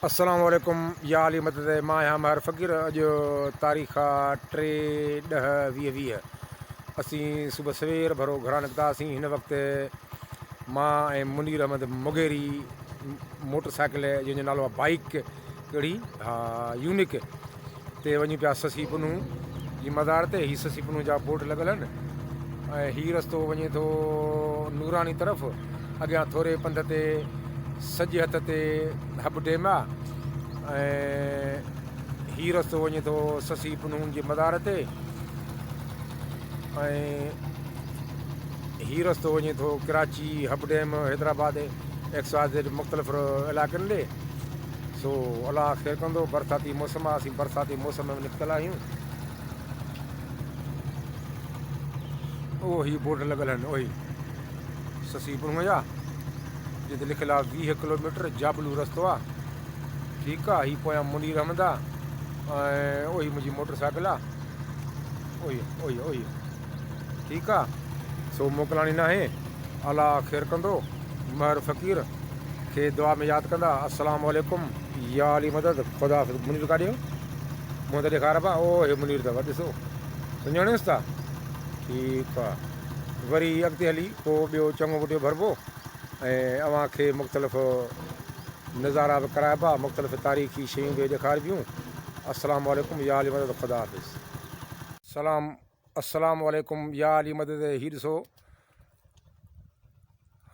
अस्सलाम वालेकुम या अली मदद मां आहियां महर फ़क़ीर। अॼु तारीख़ आहे 3/10/2020। असीं सुबुह सवेर भरो घरां निकितासीं। हिन वक़्तु मां ऐं मुनीर अहमद मुगेरी मोटरसाइकिल जंहिंजो नालो आहे बाइक कहिड़ी यूनिक ते वञूं पिया ससी पुनू जी मज़ार ते। हीअ ससी पुनू जा बोर्ड लॻल आहिनि ऐं हीअ रस्तो वञे थो नूरानी तरफ़। अॻियां थोरे पंध ते सॼे हथ ते हब डेम आहे ऐं हीअ रस्तो वञे थो ससी पुनून जे मज़ार ते ऐं हीअ रस्तो वञे थो कराची हब डेम हैदराबाद XYZ मुख़्तलिफ़ इलाइक़नि ॾे। सो अलाह ख़ैरु कंदो। बरसाती मौसम आहे, असीं बरसाती मौसम में निकितल आहियूं। उहो हीअ बोर्ड लॻल आहिनि उहे ससी पुनूअ जा जिते लिखियलु आहे 20 किलोमीटर जाबलू रस्तो आहे। ठीकु आहे। हीअ पोयां मुनीर अहमद आहे ऐं उहो ई मुंहिंजी मोटरसाइकिल आहे। उहो ई ठीकु आहे। सो मोकिलाणी न आहे। अलाह ख़ैरु कंदो। महर फ़क़ीर खे दुआ में यादि कंदा। अस्सलाम वालेकुम या अली मदद। ख़ुदा हाफ़िज़। मुनीर काॾे मुंहं त ॾेखार पिया। ओ हे मुनीर अथव, ॾिसो सुञाणियोसि था। ठीकु आहे। वरी अॻिते हली पोइ ॿियो चङो वॾो भरिबो ऐं अव्हांखे मुख़्तलिफ़ नज़ारा बि कराइबा, मुख़्तलिफ़ तारीख़ी शयूं बि ॾेखारिबियूं। अस्सलाम वालेकुम या अली मदद। ख़ुदा हाफ़िज़। अस्सलाम वालेकुम या अली मदद। हीअ ॾिसो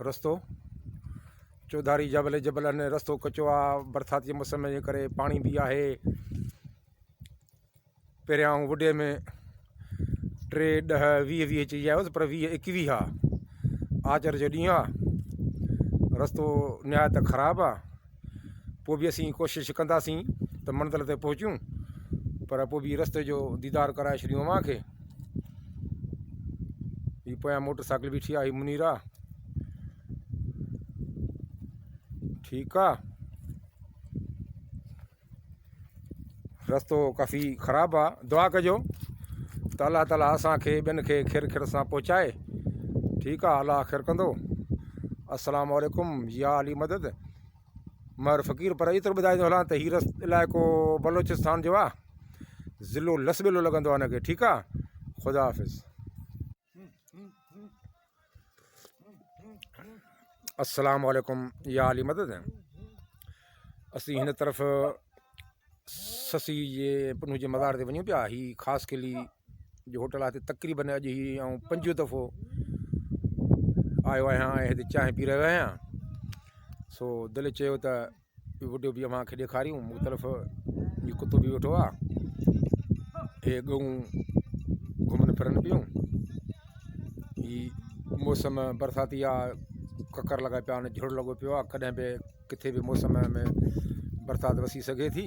रस्तो चौधारी जबल आहिनि। रस्तो कचो आहे बरसाती जे मौसम जे करे, पाणी बि आहे। पहिरियां वुडे में 3/10/2020 चई आयोसि पर 2021 आहे। आचर जो ॾींहुं आहे। रस्तो निहायत ख़राबु आहे। पोइ बि असीं कोशिशि कंदासीं त मंज़िल ते पहुचूं, पर पोइ बि रस्ते जो दीदार कराए छॾियूं अव्हांखे। हीअ पोयां मोटरसाइकिल बीठी आहे, हीअ मुनीर आहे। ठीकु आहे। रस्तो काफ़ी ख़राबु आहे। दुआ कजो त अलाह ताला असांखे ॿियनि खे खैर सां पहुचाए। ठीकु आहे। अलाह ख़ैरु कंदो। अस्सलाम वालेकुम या अली मदद। महर फ़क़ीर पर एतिरो ॿुधाईंदो हलां त हीअ इलाइक़ो बलोचिस्तान जो आहे। ज़िलो लसबेलो लॻंदो आहे हिनखे। ठीकु आहे। ख़ुदा हाफ़िज़। अस्सलाम वालेकुम या अली मदद। असीं हिन तरफ़ ससी जे पुनू जे मज़ार ते वञूं पिया। हीअ ख़ासि किली जो होटल आहे। हिते तक़रीबन अॼु हीअ ऐं 5 दफ़ो आयो आहियां ऐं हिते चांहि पी रहियो आहियां। सो दिलि चयो त वॾो बि अव्हांखे ॾेखारियूं। मुख़्तलिफ़ हीअ कुतो बि वेठो आहे। हे ॻऊं घुमनि फिरनि पियूं। हीअ मौसम बरसाती आहे। ककर लॻा पिया आहिनि, झुड़ लॻो पियो आहे। कॾहिं बि किथे बि मौसम में बरसाति वसी सघे थी।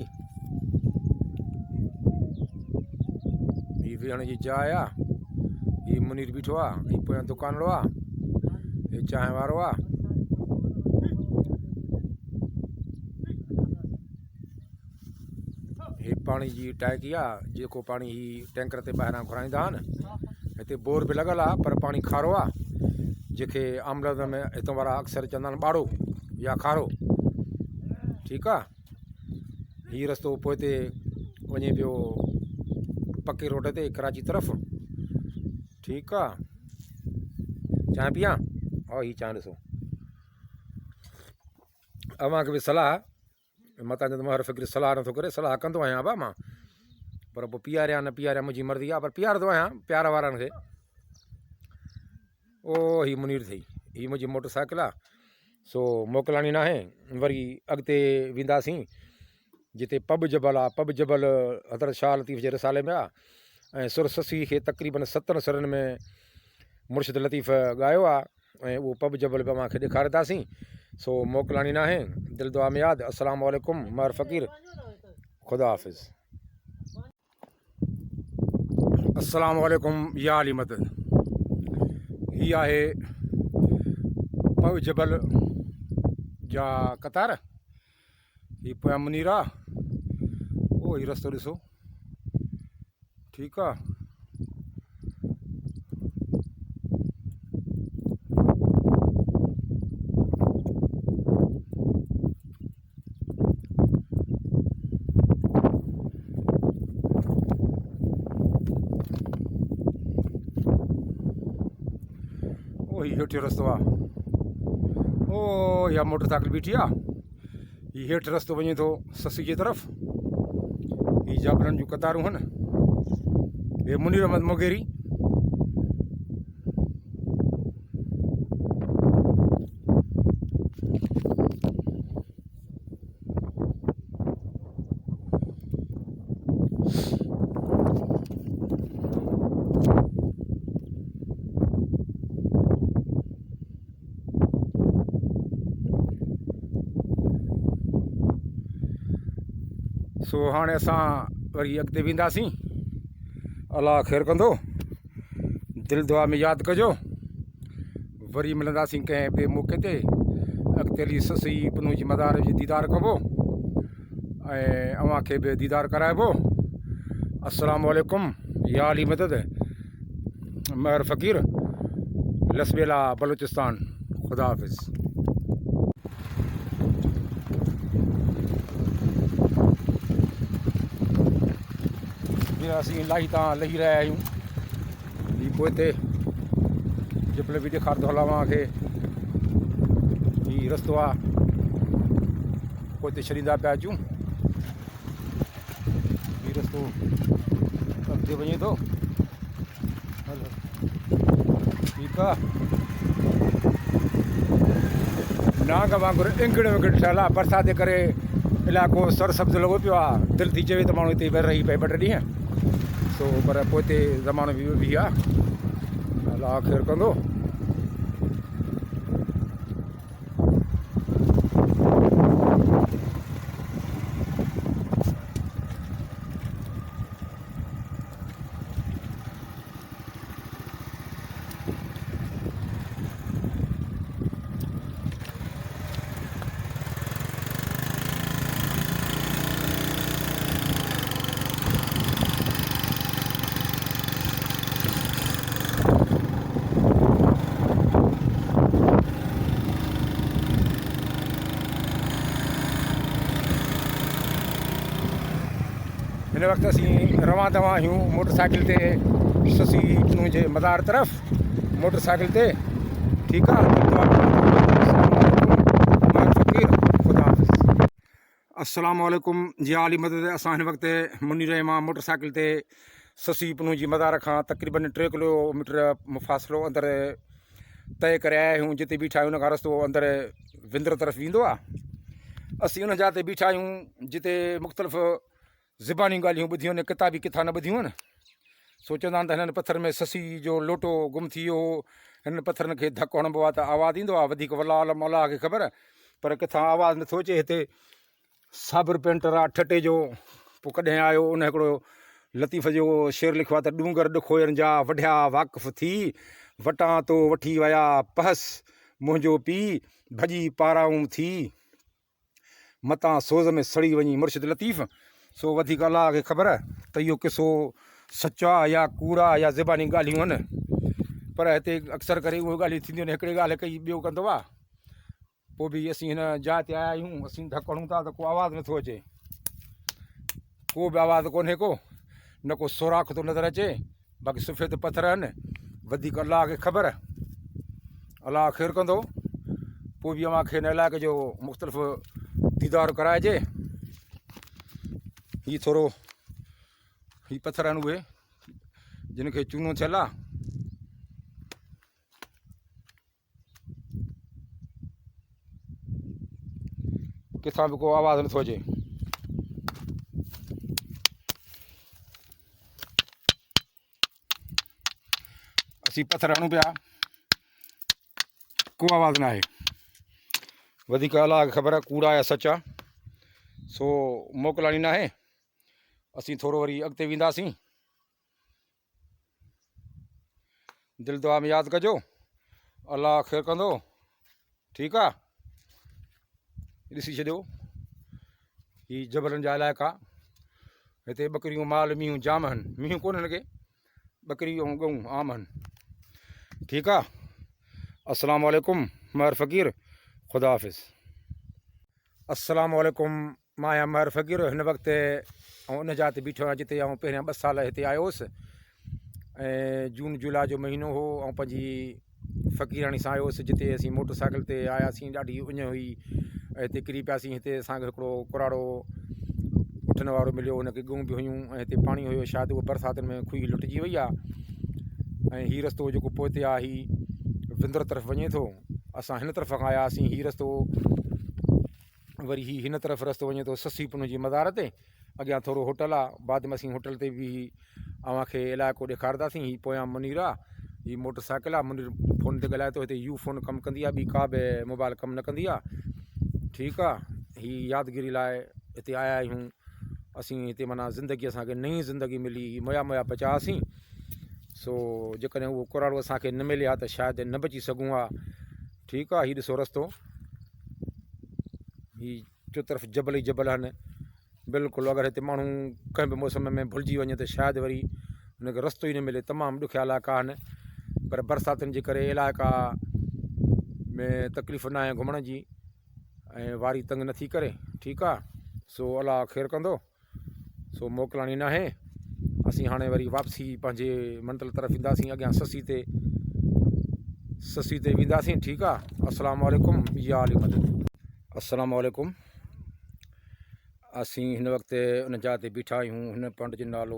हीअ वेहण जी जाइ आहे। हीअ मुनीर बीठो आहे। हीअ पोयां दुकानड़ो आहे। हीअ चांहि वारो आहे। हीअ पाणी जी टैंकी आहे जेको पाणी हीअ टैंकर ते ॿाहिरां घुराईंदा आहिनि। हिते बोर बि लॻल आहे पर पाणी खारो आहे, जंहिंखे आमलद में हितां वारा अक्सर चवंदा आहिनि ॿाड़ो या खारो। ठीकु आहे। हीअ रस्तो पोइ हिते वञे पियो पके रोड ते कराची तरफ़। ठीकु आहे। चांहि पीआं। हीअ चांहि ॾिसो। अव्हांखे बि सलाह मां तव्हांजो महर फ़क़ीर सलाह नथो करे, सलाह कंदो आहियां बा मां, पर पोइ पीआरियां न पीआरियां मुंहिंजी मर्ज़ी आहे, पर पीआरंदो आहियां प्यार वारनि खे। ओ हीअ मुनीर अथई। हीअ मुंहिंजी मोटरसाइकिल आहे। सो मोकिलाणी न आहे। वरी अॻिते वेंदासीं जिते पब जबल आहे। पब जबल हज़रत शाह लतीफ़ जे रिसाले में आहे ऐं सुर ससी खे तक़रीबन 70 सुरनि में मुर्शिद लतीफ़ ॻायो आहे ऐं उहो पब जबल बि अव्हांखे ॾेखारींदासीं। सो मोकिलाणी न आहे। दिलि दुआ में यादि। अस्सलाम वालेकुम महर फ़क़ीर। ख़ुदा हाफ़िज़। अस्सलाम वालेकुम या अली मदद। हीअ आहे पब जबल जा कतार। हीअ पोयां मुनीर आहे। ओ हीअ रस्तो ॾिसो। ठीकु आहे। हेठि रस्तो आहे। ओ इहा मोटरसाइकिल बीठी आहे। हीउ हेठि रस्तो वञे थो ससी जे तरफ़। हीअ जाबलनि जूं कतारूं आहिनि। हे मुनीर अहमद मोगेरी। सो हाणे असां वरी अॻिते वेंदासीं। अलाह ख़ैरु कंदो। दिलि दुआ में यादि कजो। वरी मिलंदासीं कंहिं ॿिए मौक़े ते। अॻिते हली ससी पनू जी मदार जी दीदार कबो ऐं अव्हां खे बि दीदार कराइबो। अस्सलामु अलैकुम। या अली मदद। महर फ़क़ीर, लसबेला, बलूचिस्तान। ख़ुदा हाफ़िज़। असीं इलाही तां लही रहिया आहियूं। हीअ पोइ हिते जबल बि ॾेखारींदो हलां तव्हांखे। हीअ रस्तो आहे। पोइ हिते छॾींदा पिया अचूं। हीअ रस्तो अॻिते वञे थो। ठीकु आहे। नांग वांगुरु इंगड़ विंगड़ ठहियलु आहे। बरसाति जे करे इलाइक़ो सरसब्ज़ लॻो पियो आहे। दिलि थी चवे त माण्हू हिते रही पए ॿ टे ॾींहं। सो पर पोइ हिते ज़मानो बि आहे। अलाह ख़ैरु कंदो। हिन वक़्तु असीं रवां तवां आहियूं मोटरसाइकिल ते ससी पनू जे मज़ार तरफ़। मोटरसाइकिल ते। ठीकु आहे। ख़ुदा हाफ़िज़। अस्सलामु अलैकुम। जी आली मदद। असां हिन वक़्तु मुनीर मां मोटरसाइकिल ते ससी पनू जी मज़ार खां तक़रीबन 3 किलोमीटर मुफ़ासिलो अंदरि तइ करे आया आहियूं। जिते बीठा आहियूं उन खां रस्तो अंदरि विंदर तरफ़ वेंदो आहे। असीं उन जाइ ते बीठा आहियूं जिते मुख़्तलिफ़ ज़बानी ॻाल्हियूं ॿुधियूं आहिनि, किताबी किथां न ॿुधियूं आहिनि। सोचंदा आहिनि त हिननि पथर में ससी जो लोटो गुम थी वियो हो। हिननि पथरनि खे धकु हणिबो आहे त आवाज़ु ईंदो आहे। वधीक वल्ला आलम अलाह खे ख़बर। पर किथां आवाज़ु नथो अचे। हिते साबिर पेंटर आहे ठटे जो। पोइ कॾहिं आयो उन हिकिड़ो लतीफ़ जो शेर लिखियो आहे त ॾूंगर ॾुखोयनि जा वढिया वाक़ुफ़ थी वटां तो वठी विया पहस मुंहिंजो पीउ भॼी पाराऊं थी मतां सोज़ में सड़ी वञी। मुर्शिद लतीफ़। सो वधीक अलाह खे ख़बर त इहो किसो सचो आहे या कूड़ आहे या ज़बानी ॻाल्हियूं आहिनि। पर हिते अक्सर करे उहे ॻाल्हियूं थींदियूं आहिनि। हिकिड़ी ॻाल्हि कई ॿियो कंदो आहे। पोइ बि असीं हिन जाइ ते आया आहियूं। असीं धकु हणूं था त को आवाज़ु नथो अचे। को बि आवाज़ु कोन्हे को। न को सोराख़ थो नज़र अचे। बाक़ी सफ़ेद पथर आहिनि। वधीक अलाह खे ख़बर। अलाह ख़ैरु कंदो। पोइ बि अव्हांखे हिन इलाइक़े जो मुख़्तलिफ़ दीदार कराइजे। हीअ थोरो हीअ पथर आहिनि उहे जिन खे चूनो थियलु आहे। किथां बि को आवाज़ु नथो अचे। असीं पथर हणूं पिया। को आवाज़ु न आहे। वधीक अलाह खे ख़बर आहे कूड़ा या सचा। सो मोकिलाणी न आहे। असीं थोरो वरी अॻिते वेंदासीं। दिलि दुआ में यादि कजो। अलाह ख़ैरु कंदो। ठीकु आहे। ॾिसी छॾियो। हीअ जबलनि जा इलाइक़ा। हिते ॿकरियूं माल मींहूं जाम आहिनि। मींहूं कोन हिन खे ॿकरियूं ऐं ॻऊं आम आहिनि। ठीकु आहे। अस्सलामु अलैकुम। महर फ़क़ीर। ख़ुदा हाफ़िज़। अस्सलामु अलैकुम। मां आहियां महर फ़क़ीर। हिन वक़्तु ऐं उन जाइ ते बीठो आहियां जिते पहिरियां 2 साल हिते आयो हुउसि। ऐं जून जुलाई जो महीनो हो। ऐं पंहिंजी फ़क़ीराणी सां आयोसीं जिते असीं मोटरसाइकिल ते आयासीं। ॾाढी उञ हुई ऐं हिते किरी पियासीं। हिते असांखे हिकिड़ो कुराड़ो उथण वारो मिलियो, हुनखे ॻूं बि हुयूं ऐं हिते पाणी हुयो। शायदि उहो बरसातियुनि में खुही लुटिजी वई आहे। ऐं हीउ रस्तो जेको पोइ ते आहे हीउ विंदर तरफ़ वञे थो। असां हिन तरफ़ खां आयासीं। हीउ रस्तो वरी हिन तरफ़ रस्तो वञे थो ससी पुन जी मज़ार ते। अॻियां थोरो होटल आहे, बाद में असीं होटल ते बि अव्हांखे इलाइक़ो ॾेखारींदासीं। हीउ पोयां मुनीर आहे, हीउ मोटरसाइकिल आहे। मुनीर फ़ोन ते ॻाल्हाए थो। हिते यू फ़ोन कमु कंदी आहे, ॿी का बि मोबाइल कमु न कंदी आहे। ठीकु आहे। हीउ यादगिरी लाइ हिते आया आहियूं असीं। हिते माना ज़िंदगी असांखे नई ज़िंदगी मिली, मोया मोया बचासीं। सो जेकॾहिं उहो कुराड़ो असांखे न मिले हा त शायदि न बची सघूं हा। ठीकु आहे। हीउ ॾिसो रस्तो, हीउ चोतरफ़ जबल ई जबल आहिनि बिल्कुलु। अगरि हिते माण्हू कंहिं बि मौसम में भुलिजी वञे त शायदि वरी हुनखे रस्तो ई न मिले। तमामु ॾुखिया इलाइक़ा आहिनि, पर बरसातियुनि जे करे इलाइक़ा में तकलीफ़ न आहे घुमण जी ऐं वारी तंग नथी करे। ठीकु आहे। सो अलाह ख़ैरु कंदो। सो मोकिलाणी न आहे। असीं हाणे वरी वापसी पंहिंजे मंज़िल तरफ़ ईंदासीं। अॻियां ससी ते वेंदासीं। ठीकु आहे। अस्सलाम वालेकुम या अली मदद। अस्सलाम वालेकुम। असीं हिन वक़्तु उन जाइ ते बीठा आहियूं। हिन पॉइंट जो नालो,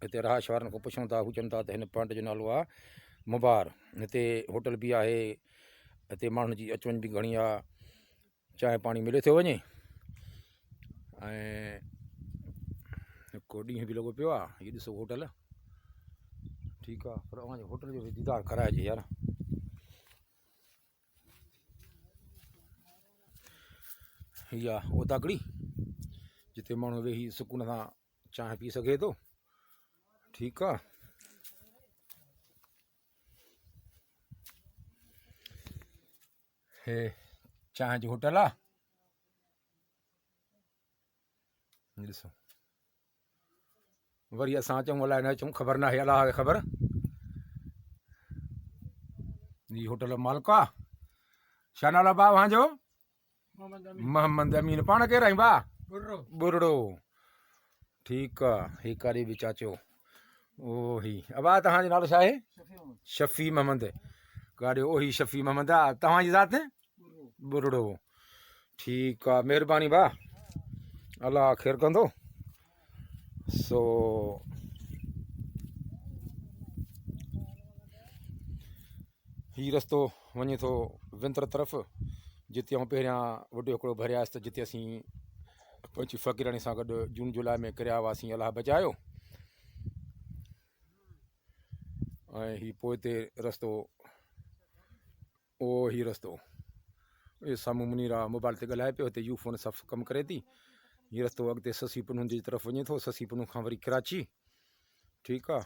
हिते रहाइश वारनि खां पुछूं था, हू चवनि था त हिन पॉइंट जो नालो आहे मुबार। हिते होटल बि आहे, हिते माण्हुनि जी अच वञ बि घणी आहे, चांहि पाणी मिले थो वञे ऐं हिकु ॾींहुं बि लॻो पियो आहे। हीउ ॾिसो होटल। ठीकु आहे। पर अव्हांजे होटल जो बि दीदार कराइजे यार। हीअ आहे ओदागड़ी, जिते माण्हू वेही सुकून सां चांहि पी सघे थो। ठीकु आहे। हे चांहि जो होटल आहे। ॾिसो, वरी असां अचूं अलाए न अचूं, ख़बर न आहे, अलाह खे ख़बर। हीअ होटल मालिक आहे। छा नालो आहे भाउ तव्हांजो? मोहम्मद अमीन। पाण केरु आहीं भाउ? बुरड़ो। ठीकु आहे। ही काॾे बि चाचो। ओ ही अबा तव्हांजो नालो छा आहे? शफ़ी मोहम्मद। काॾे ओ ही शफ़ी मोहम्मद आहे। तव्हांजी ज़ात? बुरड़ो। ठीकु आहे। महिरबानी भाउ, अलाह ख़ैरु कंदो। सो हीउ रस्तो वञे थो विंदर तरफ़, जिते आउं पहिरियां वॾो हिकिड़ो भरियासीं त जिते असीं पंहिंजी फ़क़ीराणी सां गॾु जून जुलाई में किरिया हुआसीं। अलाह बचायो। ऐं हीउ पोइ ते रस्तो, ओ हीउ रस्तो, इहे साम्हूं मुनीर आहे, मोबाइल ते ॻाल्हाए पियो। हिते यू फ़ोन सफ़ कमु करे थी। हीउ रस्तो अॻिते ससी पुनूं जी तरफ़ वञे थो, ससी पुनूं खां वरी कराची। ठीकु आहे।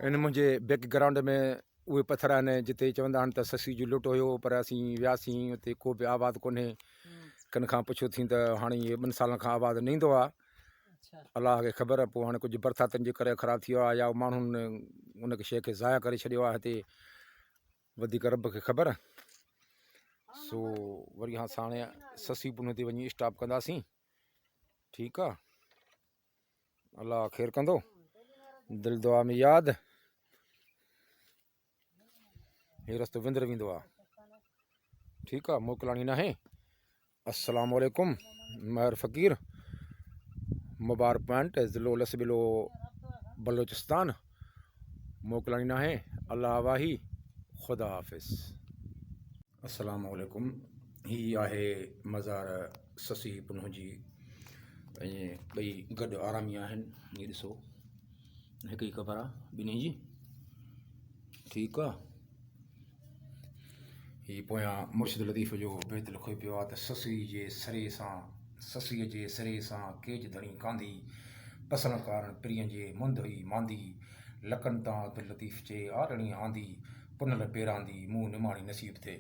इन मुंहिंजे बैकग्राउंड में उहे पथर आहिनि जिते चवंदा आहिनि त ससी जो लुट हुयो, पर असीं वियासीं हुते को बि आवाज़ु कोन्हे। किन खां पुछो थी त हाणे इहे 2 सालनि खां आवाज़ु न ईंदो आहे। अलाह खे ख़बर। पोइ हाणे कुझु बरसातियुनि जे करे ख़राबु थी वियो आहे या माण्हुनि उन शइ खे ज़ाया करे छॾियो आहे हिते, वधीक रब खे ख़बर। सो वरी असां हाणे ससी पुन ते वञी स्टॉप कंदासीं। ठीकु आहे। अलाह ख़ैरु कंदो। दिलि दुआ में यादि। हीउ रस्तो विंदर वेंदो आहे। ठीकु आहे। मोकिलाणी न आहे। अस्सलाम वालेकुम। महर फ़क़ीर, मुबार पॉइंट, ज़िलो लसबिलो, बलोचिस्तान। मोकिलाणी न आहे। अल्लाह वाही। ख़ुदा हाफ़िज़। अस्सलाम वालेकुम। हीअ आहे मज़ार ससी पुनूं जी। पंहिंजे ॿई गॾु आरामी आहिनि। हीअ ॾिसो, हिकु ई ख़बर आहे ॿिन्ही जी। ठीकु आहे। हीअ पोयां मुर्शिद लतीफ़ जो बैत लिखियो पियो आहे त ससीअ जे सिरे सां केज धणी कांदी, पसंदि कारण प्रिय जे मुंद हुई मांदी, लकनि तां अब्दुल लतीफ़ जे आरणी आंदी, पुनल पेरांदी मुंहुं निमाणी नसीब थिए।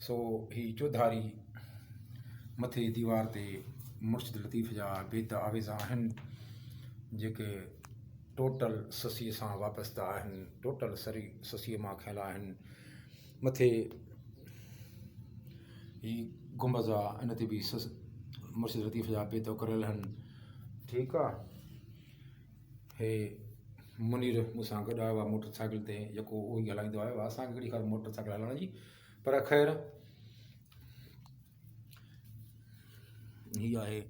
सो ही चौधारी मथे दीवार ते मुर्शिद लतीफ़ जा बेत आवेज़ा आहिनि, जेके टोटल ससीअ सां वाबस्ता आहिनि, टोटल ससीअ मां खयल आहिनि। मथे ही गुंबज़ आहे, इन ते बि मुर्शिद लतीफ़ जा पेत करियल आहिनि। ठीकु आहे। हे मुनीर मूंसां गॾु आयो आहे मोटरसाइकिल ते, जेको उहो ई हलाईंदो आयो आहे। असांखे कहिड़ी ख़बर मोटरसाइकिल हलाइण जी, पर ख़ैर हीअ आहे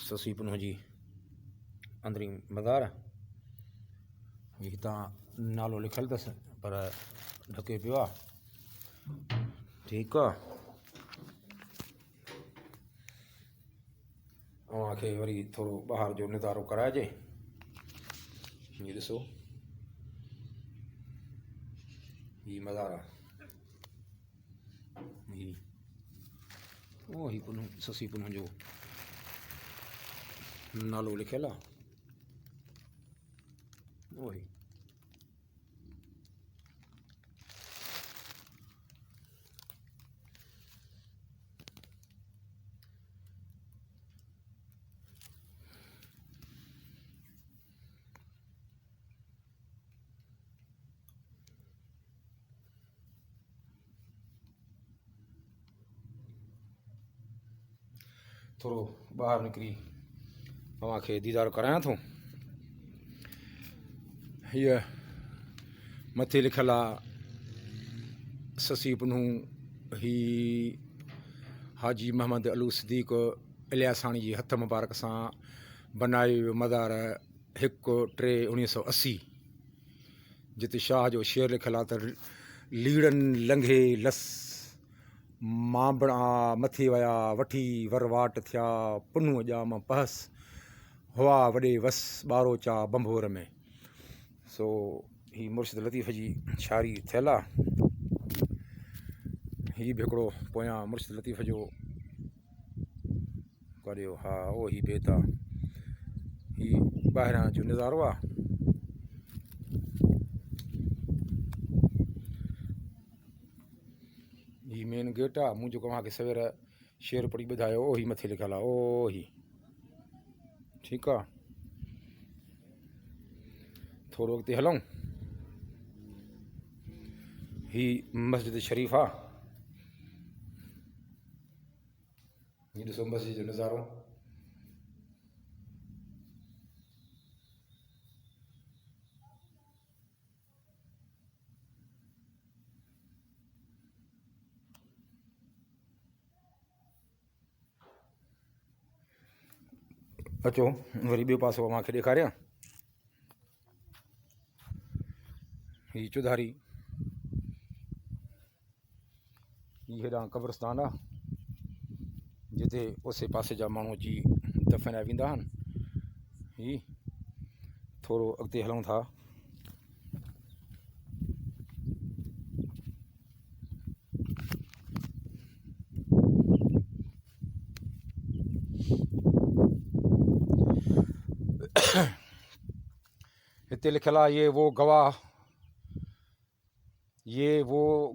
ससी पुनह जी अंदरी मज़ार। हीअ हितां नालो लिखियलु अथसि पर ढके पियो आहे। ठीकु आहे। अव्हांखे वरी थोरो ॿाहिरि जो नज़ारो कराइजे। हीअ ॾिसो, हीअ मज़ार आहे। उहो ही पुनह, ससी पुनह जो नालो लिखियलु आहे। उहो ही थोरो ॿाहिरि निकिरी अव्हांखे दीदार करायां थो। हीअ मथे लिखियलु आहे ससी पुनह। ही हाजी मोहम्मद अलू सिद्दीक़ इलियासाणी जी हथ मुबारक सां बनायो वियो मज़ार 1/3/1980, जिते शाह जो शेर लिखियलु आहे त लीड़नि लंघे लस मांबड़ा मथे विया वठी वरवाट थिया पुनूअ ॼाम पहस हुआ वॾे वस ॿारो चा बंभोर में। सो ही मुर्शिद लतीफ़ जी शाइरी थियल आहे। हीअ बि हिकिड़ो पोयां मुर्शिद लतीफ़ जो करियो। हा, उहो ही बेत आहे। हीअ ॿाहिरां जो नज़ारो आहे। ही मेन गेट आहे। मूं जेको अव्हांखे सवेर शेर पढ़ी ॿुधायो, उहो ही मथे लिखियलु आहे, ओ ही। ठीकु आहे। थोरो अॻिते हलूं। ही मस्जिद शरीफ़ आहे। हीअ ॾिसो मस्जिद जो नज़ारो। अचो वरी ॿियो पासो अव्हांखे ॾेखारियां। हीअ चौधारी, हीअ हेॾां क़ब्रस्तान आहे, जिते उसे पासे जा माण्हू अची दफ़नाया वेंदा आहिनि। हीअ थोरो अॻिते हलूं था। हिते लिखियलु आहे ये वो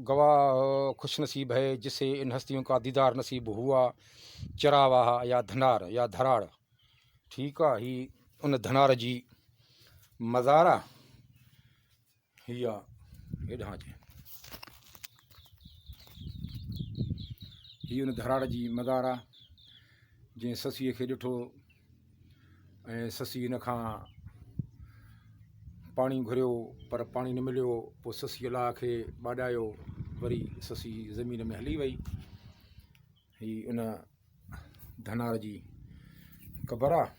गवाह खुशनसीब है जिसे इन हस्तियों का दीदार नसीब हुआ, चरावाहा या धनार या धराड़। ठीकु आहे। ही उन धनार जी मज़ार आहे। हीअ हेॾां अचे, हीअ उन धराड़ जी मज़ार आहे जंहिं ससीअ खे ॾिठो ऐं ससी हिन खां पाणी घुरियो पर पाणी न मिलियो। पोइ ससी अलाह खे ॿाॾायो, वरी ससी ज़मीन में हली वई। ही उन धनार जी क़बर आहे।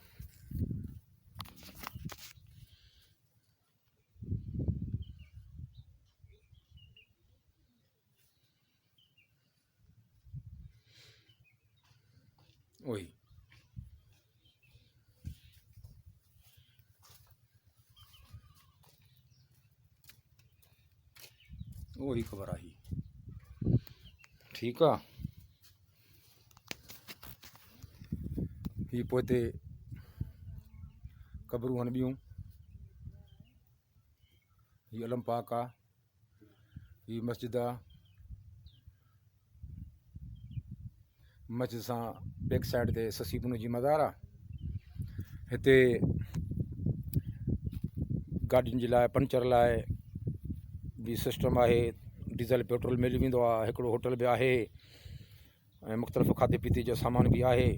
उहो ही ख़बर आहे। ठीकु आहे। हीअ पोइ हिते क़बरूं आहिनि ॿियूं। हीअ अलम पाक आहे। हीअ मस्जिद आहे। मस्जिद सां बैक साइड ते ससी पुनह जी मज़ार आहे। हिते गाॾियुनि जे लाइ पंचर लाइ भी सिस्टम आहे। डीज़ल पेट्रोल मिली वेंदो आहे। हिकिड़ो होटल बि आहे ऐं मुख़्तलिफ़ खाधे पीते जो सामान बि आहे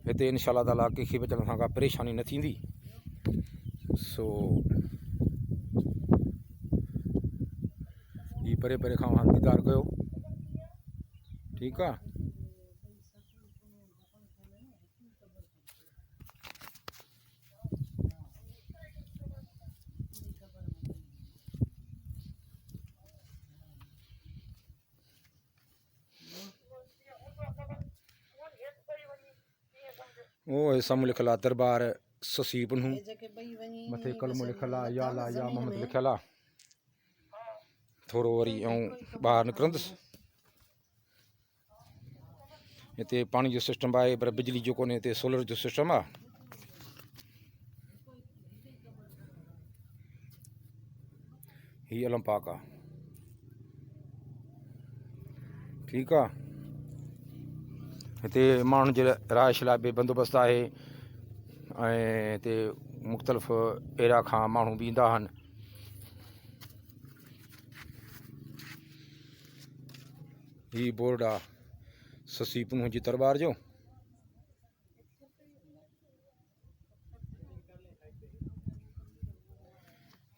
हिते। इंशाअल्लाह ताला कंहिंखे बि अचण सां का परेशानी न थींदी। सो ही परे परे खां दीदार कयो, ठीकु आहे। ओ साम्हूं लिखियलु आहे दरबार ससी पुनू, मथे कलमो लिखियलु आहे या अल्लाह या मोहम्मद लिखियलु आहे। थोरो वरी ऐं ॿाहिरि निकिरंदुसि। हिते पाणी जो सिस्टम आहे पर बिजली जो कोन्हे, हिते सोलर जो सिस्टम आहे। हीअ अलम पाक आहे, ठीकु आहे। हिते माण्हुनि जे रहाइश लाइ बि बंदोबस्तु आहे ऐं हिते मुख़्तलिफ़ एरिया खां माण्हू बि ईंदा आहिनि। हीअ बोर्ड आहे ससी पुनू जी दरबार जो।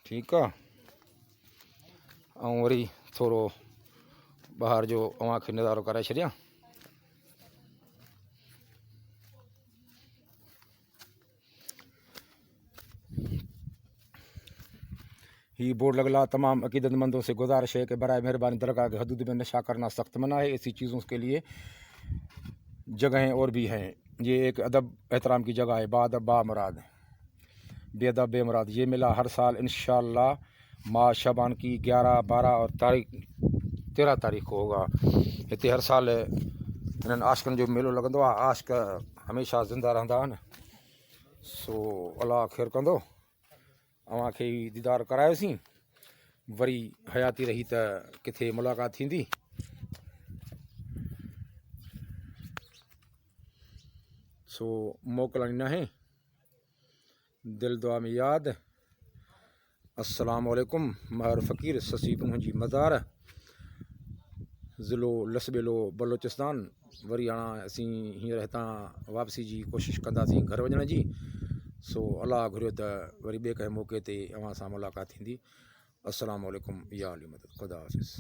ठीकु आहे। ऐं वरी थोरो ॿाहिरि जो अव्हांखे नज़ारो कराए छॾियां। ही बोर्ड लगा तमाम अकीदतमंदों से गुजारिश है कि बराए मेहरबानी दरगाह के हदूद में नशा करना सख्त मना है। ऐसी चीज़ों के लिए जगहें और भी हैं। ये एक अदब एहतराम की जगह है। बादब बामुराद, बेअदब बेमुराद। ये मेला हर साल इंशाअल्लाह माह शबान की 11, 12 और 13 तारीख़ को होगा। हिते हर साल इन्हनि आशिकनि जो मेलो लॻंदो आहे। आशिक हमेशह ज़िंदा रहंदा आहिनि। सो अलाह ख़ैरु कंदो। अव्हांखे दीदार करायोसीं, वरी हयाती रही त किथे मुलाक़ात थींदी। सो मोकिलणी न आहे, दिल दुआ में यादि। अस्सलाम वालेकुम। महर फ़कीर ससी पुनू जी मज़ार, ज़िलो लसबेलो बलोचिस्तान। वरी हाणे असीं हींअर हितां वापसी जी कोशिशि कंदासीं घर वञण जी। सो अलाह घुरियो त वरी ॿिए कंहिं मौक़े ते अव्हां सां मुलाक़ात थींदी। अस्सलाम वालेकुम। या अली मदद। ख़ुदा हाफ़िज़।